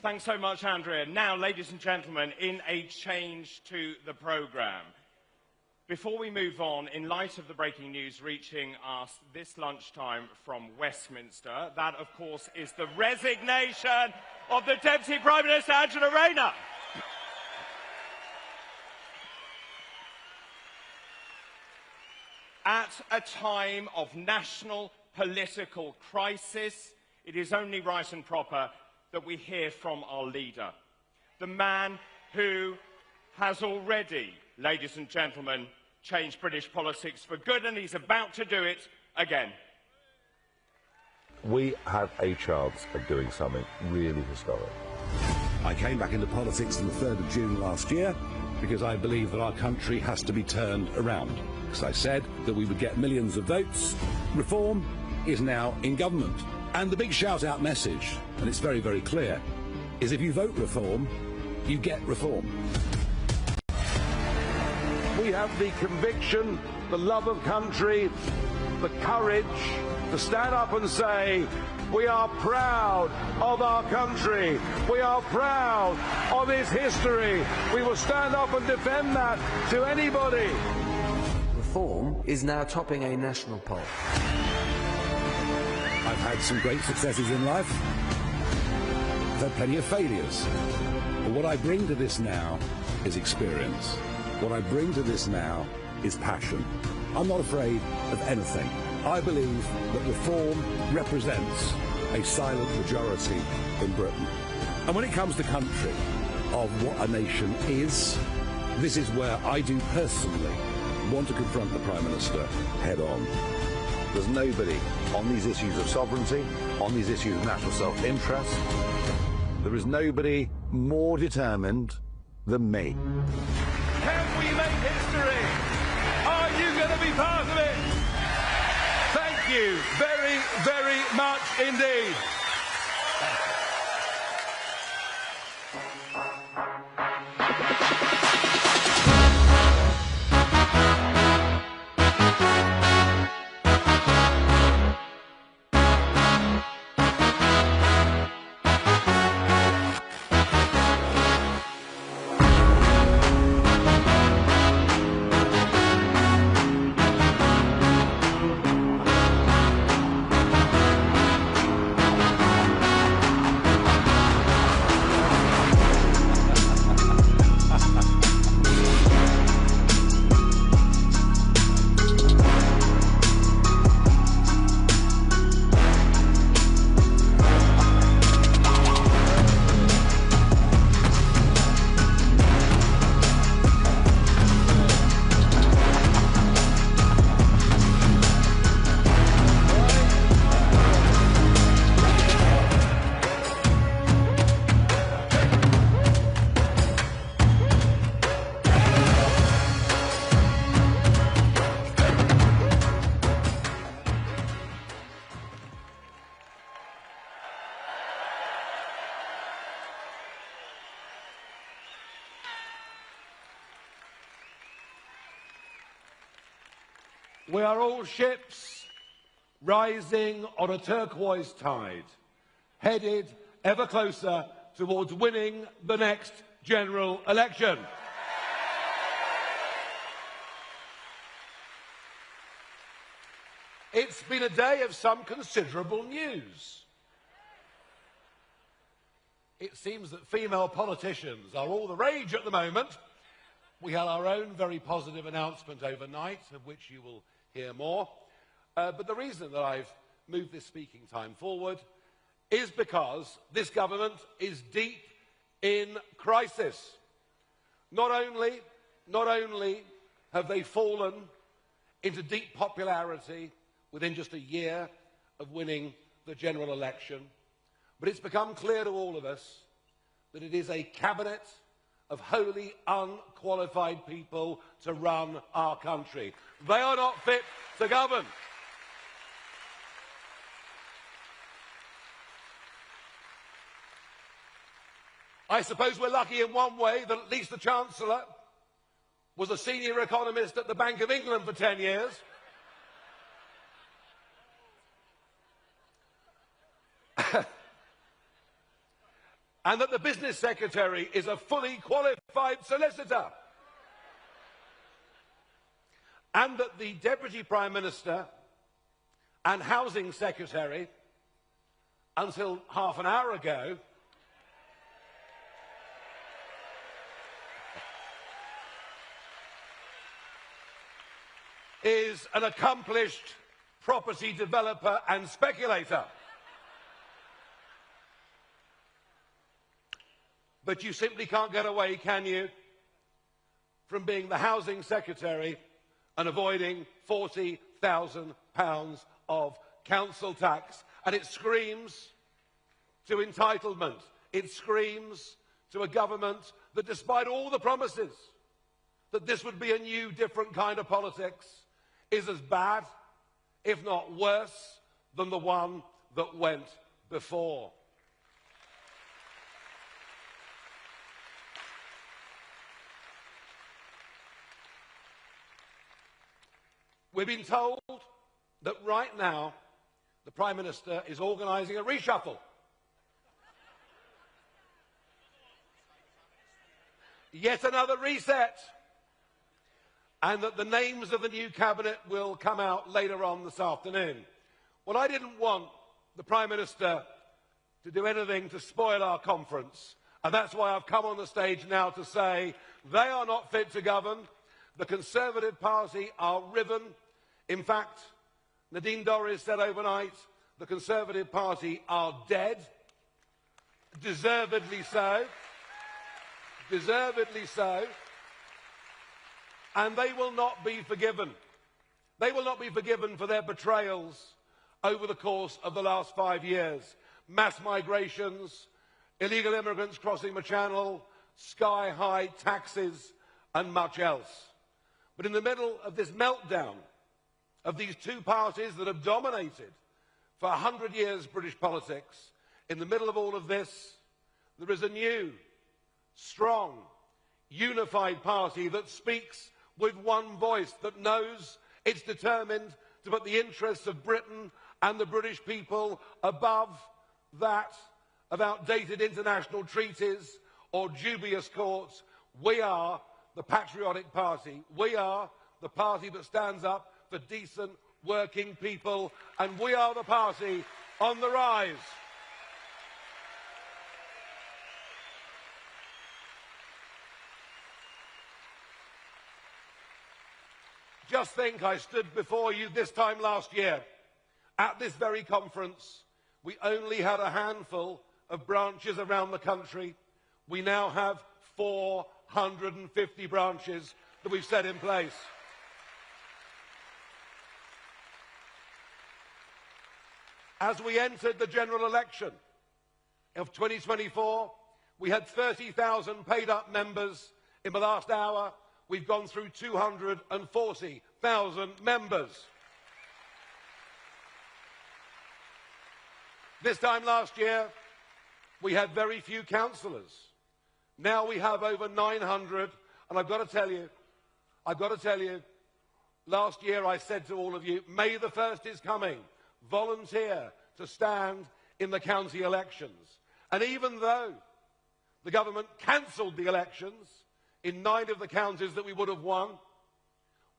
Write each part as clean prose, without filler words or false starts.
Thanks so much, Andrea. Now, ladies and gentlemen, in a change to the programme. Before we move on, in light of the breaking news reaching us this lunchtime from Westminster, that, of course, is the resignation of the Deputy Prime Minister, Angela Rayner. At a time of national political crisis, it is only right and proper that we hear from our leader, the man who has already, ladies and gentlemen, changed British politics for good, and he's about to do it again. We have a chance of doing something really historic. I came back into politics on the 3rd of June last year because I believe that our country has to be turned around. Because I said that we would get millions of votes. Reform is now in government. And the big shout-out message, and it's very, very clear, is if you vote reform, you get reform. We have the conviction, the love of country, the courage to stand up and say, we are proud of our country. We are proud of its history. We will stand up and defend that to anybody. Reform is now topping a national poll. I've had some great successes in life. I've had plenty of failures. But what I bring to this now is experience. What I bring to this now is passion. I'm not afraid of anything. I believe that reform represents a silent majority in Britain. And when it comes to country, of what a nation is, this is where I do personally want to confront the Prime Minister head on. There's nobody on these issues of sovereignty, on these issues of national self-interest. There is nobody more determined than me. Can we make history? Are you going to be part of it? Thank you very, very much indeed. We are all ships rising on a turquoise tide, headed ever closer towards winning the next general election. It's been a day of some considerable news. It seems that female politicians are all the rage at the moment. We had our own very positive announcement overnight, of which you will hear more. But the reason that I've moved this speaking time forward is because this government is deep in crisis. Not only have they fallen into deep popularity within just a year of winning the general election, but it's become clear to all of us that it is a cabinet of wholly unqualified people to run our country. They are not fit to govern. I suppose we're lucky in one way that at least the Chancellor was a senior economist at the Bank of England for 10 years. and that the business secretary is a fully qualified solicitor, and that the Deputy Prime Minister and Housing Secretary, until half an hour ago, is an accomplished property developer and speculator. But you simply can't get away, can you, from being the Housing Secretary and avoiding £40,000 of council tax. And it screams to entitlement. It screams to a government that, despite all the promises that this would be a new, different kind of politics, is as bad, if not worse, than the one that went before. We've been told that right now the Prime Minister is organising a reshuffle. Yet another reset. And that the names of the new cabinet will come out later on this afternoon. Well, I didn't want the Prime Minister to do anything to spoil our conference, and that's why I've come on the stage now to say they are not fit to govern. The Conservative Party are riven. In fact, Nadine Dorries said overnight the Conservative Party are dead. Deservedly so. Deservedly so. And they will not be forgiven. They will not be forgiven for their betrayals over the course of the last 5 years. Mass migrations, illegal immigrants crossing the channel, sky-high taxes, and much else. But in the middle of this meltdown of these two parties that have dominated for 100 years British politics, in the middle of all of this, there is a new, strong, unified party that speaks with one voice, that knows it's determined to put the interests of Britain and the British people above that of outdated international treaties or dubious courts. We are the patriotic party. We are the party that stands up for decent working people, and we are the party on the rise. Just think, I stood before you this time last year. At this very conference, we only had a handful of branches around the country. We now have 450 branches that we've set in place. As we entered the general election of 2024, we had 30,000 paid-up members. In the last hour, we've gone through 240,000 members. This time last year, we had very few councillors. Now we have over 900, and I've got to tell you, last year I said to all of you, May the 1st is coming. Volunteer to stand in the county elections. And even though the government cancelled the elections in 9 of the counties that we would have won,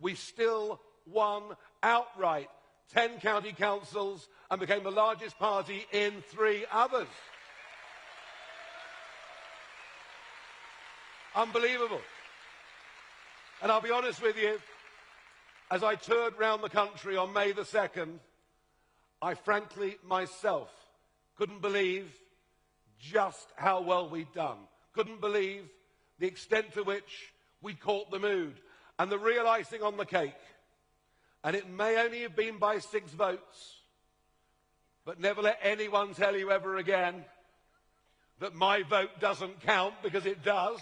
we still won outright 10 county councils and became the largest party in 3 others. Unbelievable. And I'll be honest with you, as I toured round the country on May the 2nd, I frankly myself couldn't believe just how well we'd done. Couldn't believe the extent to which we'd caught the mood. And the real icing on the cake, and it may only have been by 6 votes, but never let anyone tell you ever again that my vote doesn't count, because it does.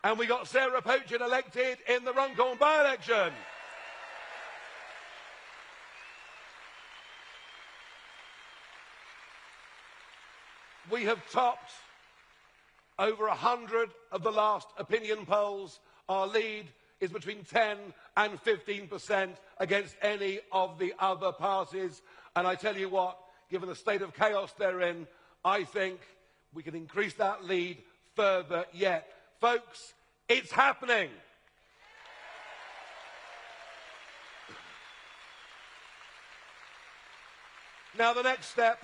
And we got Sarah Pochin elected in the Runcorn by-election. We have topped over 100 of the last opinion polls. Our lead is between 10 and 15% against any of the other parties. And I tell you what, given the state of chaos they're in, I think we can increase that lead further yet. Folks, it's happening. Now the next step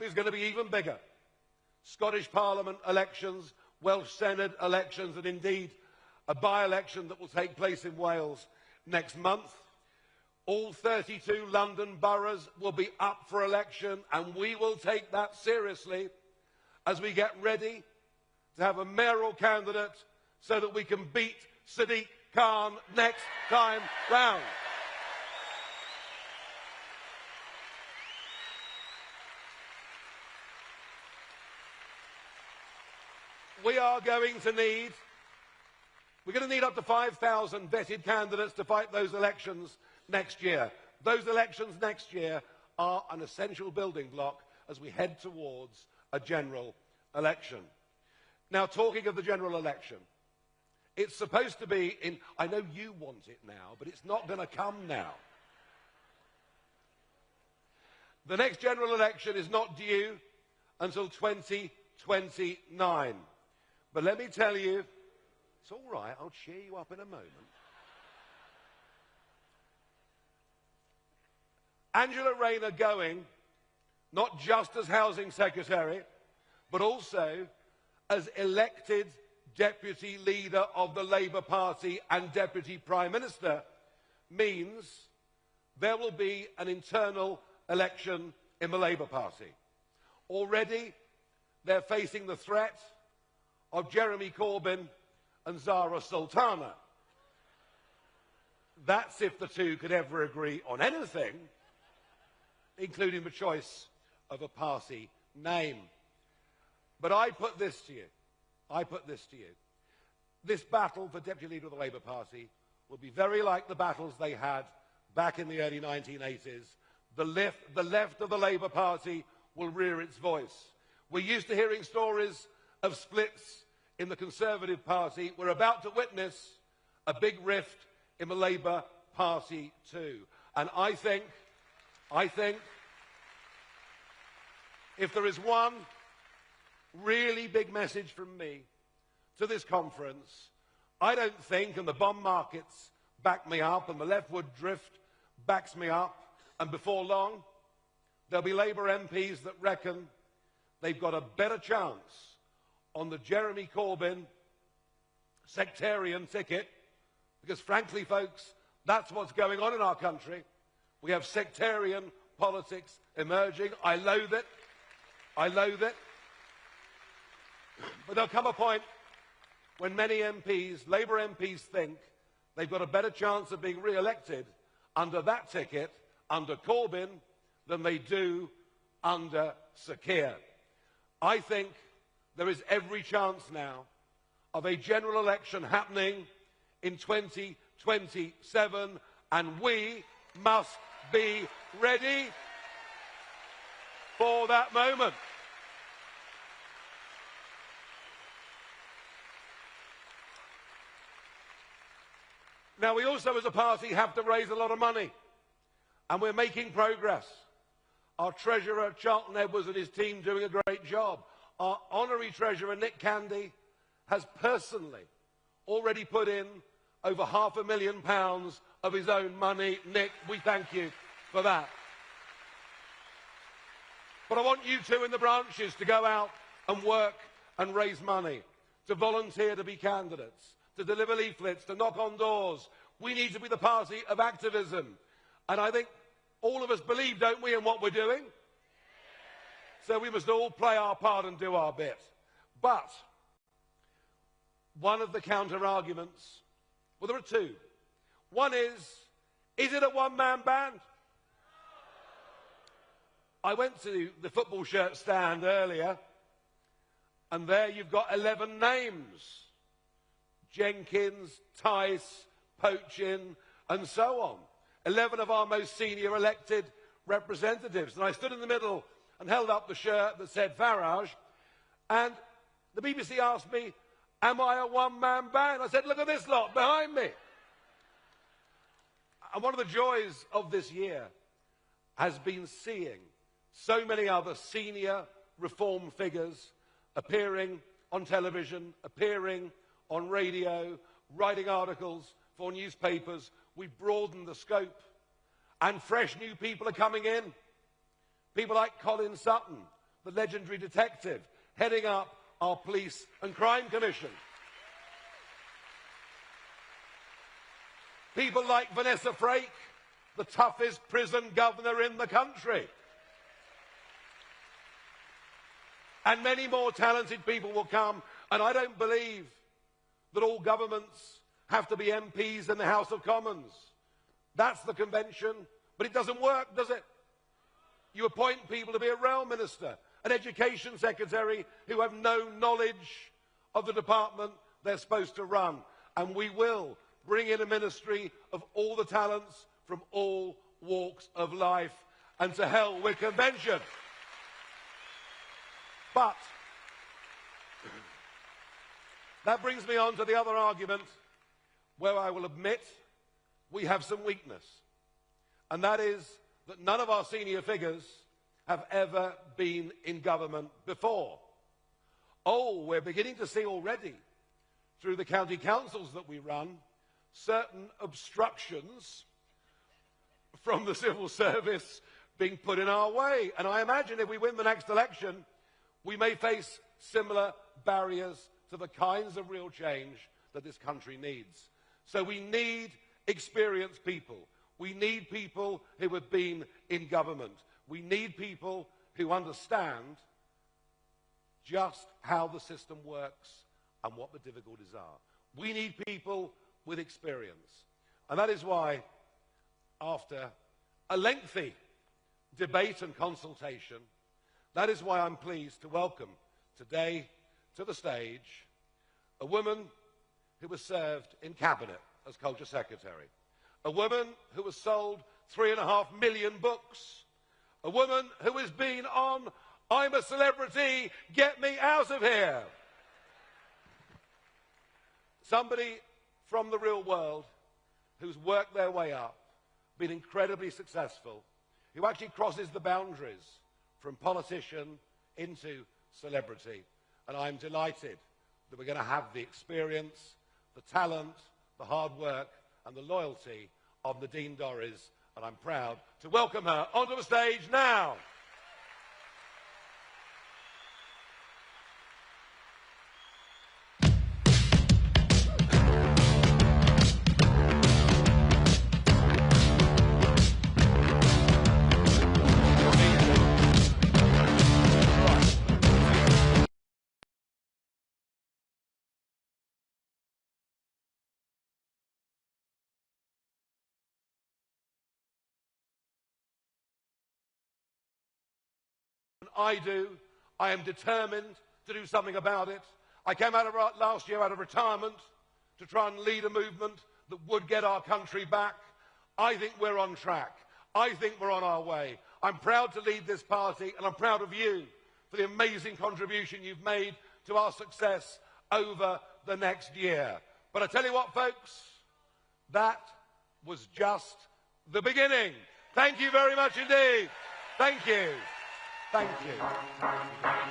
is going to be even bigger. Scottish Parliament elections, Welsh Senate elections, and indeed a by-election that will take place in Wales next month. All 32 London boroughs will be up for election, and we will take that seriously as we get ready to have a mayoral candidate so that we can beat Sadiq Khan next time round. We're going to need up to 5,000 vetted candidates to fight those elections next year. Those elections next year are an essential building block as we head towards a general election. Now, talking of the general election, it's supposed to be in, I know you want it now, but it's not going to come now. The next general election is not due until 2029. But let me tell you, it's all right, I'll cheer you up in a moment. Angela Rayner going, not just as Housing Secretary, but also as elected Deputy Leader of the Labour Party and Deputy Prime Minister, means there will be an internal election in the Labour Party. Already, they're facing the threat of Jeremy Corbyn and Zara Sultana. That's if the two could ever agree on anything, including the choice of a party name. But I put this to you. This battle for Deputy Leader of the Labour Party will be very like the battles they had back in the early 1980s. The left of the Labour Party will rear its voice. We're used to hearing stories of splits in the Conservative Party. We're about to witness a big rift in the Labour Party too. And I think if there is one really big message from me to this conference, I don't think, and the bond markets back me up, and the leftward drift backs me up, and before long, there'll be Labour MPs that reckon they've got a better chance on the Jeremy Corbyn sectarian ticket, because frankly, folks, that's what's going on in our country. We have sectarian politics emerging. I loathe it. But there'll come a point when many MPs, Labour MPs, think they've got a better chance of being re-elected under that ticket, under Corbyn, than they do under Sir Keir. I think there is every chance now of a general election happening in 2027, and we must be ready for that moment. Now, we also as a party have to raise a lot of money, and we're making progress. Our Treasurer, Charlton Edwards, and his team doing a great job. Our Honorary Treasurer, Nick Candy, has personally already put in over £500,000 of his own money. Nick, we thank you for that. But I want you two in the branches to go out and work and raise money, to volunteer to be candidates, to deliver leaflets, to knock on doors. We need to be the party of activism. And I think all of us believe, don't we, in what we're doing? So we must all play our part and do our bit. But one of the counter-arguments, well, there are two. One is it a one-man band? I went to the football shirt stand earlier, and there you've got 11 names. Jenkins, Tice, Pochin, and so on. 11 of our most senior elected representatives. And I stood in the middle and held up the shirt that said Farage, and the BBC asked me, am I a one-man band? I said, look at this lot behind me. And one of the joys of this year has been seeing so many other senior reform figures appearing on television, appearing on radio, writing articles for newspapers. We've broadened the scope, and fresh new people are coming in. People like Colin Sutton, the legendary detective, heading up our Police and Crime Commission. People like Vanessa Frake, the toughest prison governor in the country. And many more talented people will come. And I don't believe that all governments have to be MPs in the House of Commons. That's the convention. But it doesn't work, does it? You appoint people to be a rail minister, an education secretary who have no knowledge of the department they're supposed to run. And we will bring in a ministry of all the talents from all walks of life. And to hell with convention. But that brings me on to the other argument where I will admit we have some weakness. And that is that none of our senior figures have ever been in government before. Oh, we're beginning to see already, through the county councils that we run, certain obstructions from the civil service being put in our way. And I imagine if we win the next election, we may face similar barriers to the kinds of real change that this country needs. So we need experienced people. We need people who have been in government. We need people who understand just how the system works and what the difficulties are. We need people with experience. And that is why, after a lengthy debate and consultation, that is why I'm pleased to welcome today to the stage a woman who was served in cabinet as Culture Secretary, a woman who has sold 3.5 million books, a woman who has been on I'm a Celebrity, Get Me Out of Here. Somebody from the real world who's worked their way up, been incredibly successful, who actually crosses the boundaries from politician into celebrity. And I'm delighted that we're going to have the experience, the talent, the hard work and the loyalty of Nadine Dorries, and I'm proud to welcome her onto the stage now. I am determined to do something about it. I came out of last year out of retirement to try and lead a movement that would get our country back. I think we're on track. I think we're on our way. I'm proud to lead this party, and I'm proud of you for the amazing contribution you've made to our success over the next year. But I tell you what, folks, that was just the beginning. Thank you very much indeed. Thank you. Thank you.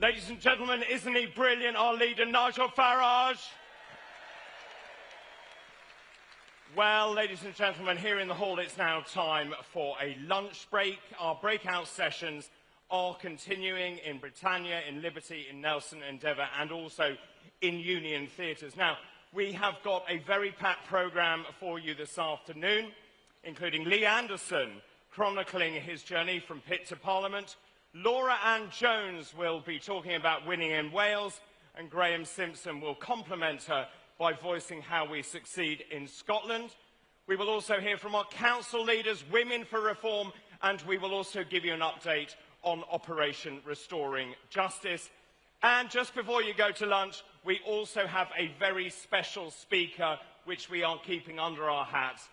Ladies and gentlemen, isn't he brilliant, our leader, Nigel Farage? Well, ladies and gentlemen, here in the hall, it's now time for a lunch break. Our breakout sessions are continuing in Britannia, in Liberty, in Nelson Endeavour, and also in Union Theatres. Now, we have got a very packed programme for you this afternoon, including Lee Anderson chronicling his journey from pit to Parliament. Laura Ann Jones will be talking about winning in Wales, and Graham Simpson will compliment her by voicing how we succeed in Scotland. We will also hear from our council leaders, Women for Reform, and we will also give you an update on Operation Restoring Justice. And just before you go to lunch, we also have a very special speaker which we are keeping under our hats.